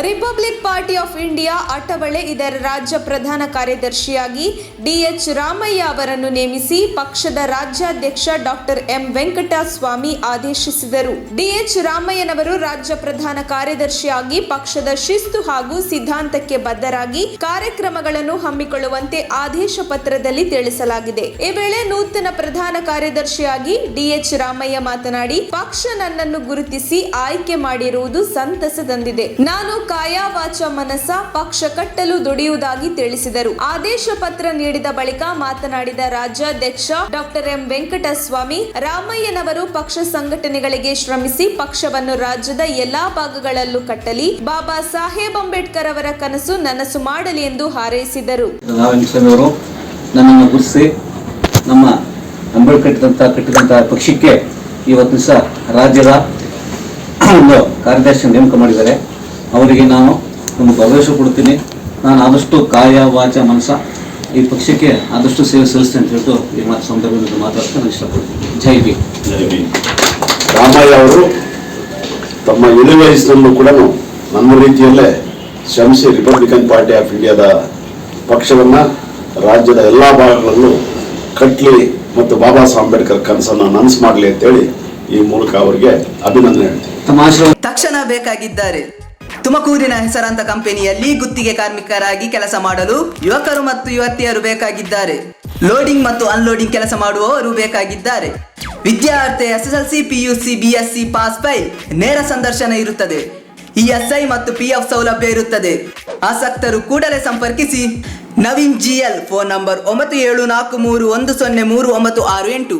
Republic party of India ಅಟವಳೆ ಇದರ ರಾಜ್ಯ ಪ್ರಧಾನ ಕಾರ್ಯದರ್ಶಿಯಾಗಿ ಡಿಎಚ್ ರಾಮಯ್ಯ ಅವರನ್ನು ನೇಮಿಸಿ ಪಕ್ಷದ ರಾಜ್ಯಾಧ್ಯಕ್ಷ ಡಾಕ್ಟರ್ ಎಂ ವೆಂಕಟಸ್ವಾಮಿ ಆದೇಶಿಸಿದರು. ಡಿಎಚ್ ರಾಮಯ್ಯನವರು ರಾಜ್ಯ ಪ್ರಧಾನ ಕಾರ್ಯದರ್ಶಿಯಾಗಿ ಪಕ್ಷದ ಶಿಸ್ತು ಹಾಗೂ ಸಿದ್ಧಾಂತಕ್ಕೆ ಬದ್ಧರಾಗಿ ಕಾರ್ಯಕ್ರಮಗಳನ್ನು ಹಮ್ಮಿಕೊಳ್ಳುವಂತೆ ಆದೇಶ ಪತ್ರದಲ್ಲಿ ತಿಳಿಸಲಾಗಿದೆ. ಈ ವೇಳೆ ನೂತನ ಪ್ರಧಾನ ಕಾರ್ಯದರ್ಶಿಯಾಗಿ ಡಿಎಚ್ ರಾಮಯ್ಯ ಮಾತನಾಡಿ, ಪಕ್ಷ ನನ್ನನ್ನು ಗುರುತಿಸಿ ಆಯ್ಕೆ ಮಾಡಿರುವುದು ಸಂತಸ ತಂದಿದೆ. ನಾನು ಕಾಯ ವಾಚ ಮನಸ ಪಕ್ಷ ಕಟ್ಟಲು ದುಡಿಯುವುದಾಗಿ ತಿಳಿಸಿದರು. ಆದೇಶ ಪತ್ರ ನೀಡಿದ ಬಳಿಕ ಮಾತನಾಡಿದ ರಾಜ್ಯಾಧ್ಯಕ್ಷ ಡಾಕ್ಟರ್ ಎಂ ವೆಂಕಟಸ್ವಾಮಿ, ರಾಮಯ್ಯನವರು ಪಕ್ಷ ಸಂಘಟನೆಗಳಿಗೆ ಶ್ರಮಿಸಿ ಪಕ್ಷವನ್ನು ರಾಜ್ಯದ ಎಲ್ಲಾ ಭಾಗಗಳಲ್ಲೂ ಕಟ್ಟಲಿ, ಬಾಬಾ ಸಾಹೇಬ್ ಅಂಬೇಡ್ಕರ್ ಅವರ ಕನಸು ನನಸು ಮಾಡಲಿ ಎಂದು ಹಾರೈಸಿದರು. ನನ್ನನ್ನು ಗುರುತಿಸಿ ನಮ್ಮ ಅಂಬೇಡ್ಕರ್ ಕಟ್ಟಿದಂತಹ ಪಕ್ಷಕ್ಕೆ ಇವತ್ತು ದಿವಸ ರಾಜ್ಯದ ಒಂದು ಕಾರ್ಯದರ್ಶಿ ನೇಮಕ ಮಾಡಿದ್ದಾರೆ. ಅವರಿಗೆ ನಾನು ಒಂದು ಭರವಸೆ ಕೊಡ್ತೀನಿ. ನಾನು ಆದಷ್ಟು ಕಾಯ ವಾಚ ಮನಸ ಈ ಪಕ್ಷಕ್ಕೆ ಆದಷ್ಟು ಸೇವೆ ಸಲ್ಲಿಸ್ತೇನೆ ಅಂತ ಹೇಳ್ತು ಈ ಸಂದರ್ಭದಲ್ಲಿ ಮಾತಾಡ್ತಾ ನಾನು ಇಷ್ಟಪಡ್ತೀನಿ. ಜೈ ಭೀಮ್. ಜೈ ಭೀಮ್. ರಾಮಯ್ಯ ಅವರು ತಮ್ಮ ಇಳಿ ವಯಸ್ಸಿನಲ್ಲೂ ಕೂಡ ನನ್ನ ರೀತಿಯಲ್ಲೇ ಶ್ರಮಿಸಿ ರಿಪಬ್ಲಿಕನ್ ಪಾರ್ಟಿ ಆಫ್ ಇಂಡಿಯಾದ ಪಕ್ಷವನ್ನು ರಾಜ್ಯದ ಎಲ್ಲ ಭಾಗಗಳಲ್ಲೂ ಕಟ್ಟಲಿ ಮತ್ತು ಬಾಬಾ ಸಾಹೇಬ್ ಅಂಬೇಡ್ಕರ್ ಕನಸನ್ನು ನನಸು ಮಾಡಲಿ ಅಂತೇಳಿ ಈ ಮೂಲಕ ಅವರಿಗೆ ಅಭಿನಂದನೆ ಹೇಳ್ತೀನಿ. ತಕ್ಷಣ ಬೇಕಾಗಿದ್ದಾರೆ. ತುಮಕೂರಿನ ಹೆಸರಾಂತ ಕಂಪನಿಯಲ್ಲಿ ಗುತ್ತಿಗೆ ಕಾರ್ಮಿಕರಾಗಿ ಕೆಲಸ ಮಾಡಲು ಯುವಕರು ಮತ್ತು ಯುವತಿಯರು ಬೇಕಾಗಿದ್ದಾರೆ. ಲೋಡಿಂಗ್ ಮತ್ತು ಅನ್ಲೋಡಿಂಗ್ ಕೆಲಸ ಮಾಡುವವರು ಬೇಕಾಗಿದ್ದಾರೆ. ವಿದ್ಯಾರ್ಥಿ SSLC, PUC, BSc pass by ನೇರ ಸಂದರ್ಶನ ಇರುತ್ತದೆ. ESI ಮತ್ತು PF ಸೌಲಭ್ಯ ಇರುತ್ತದೆ. ಆಸಕ್ತರು ಕೂಡಲೇ ಸಂಪರ್ಕಿಸಿ. Naveen GL, phone number 9743103968.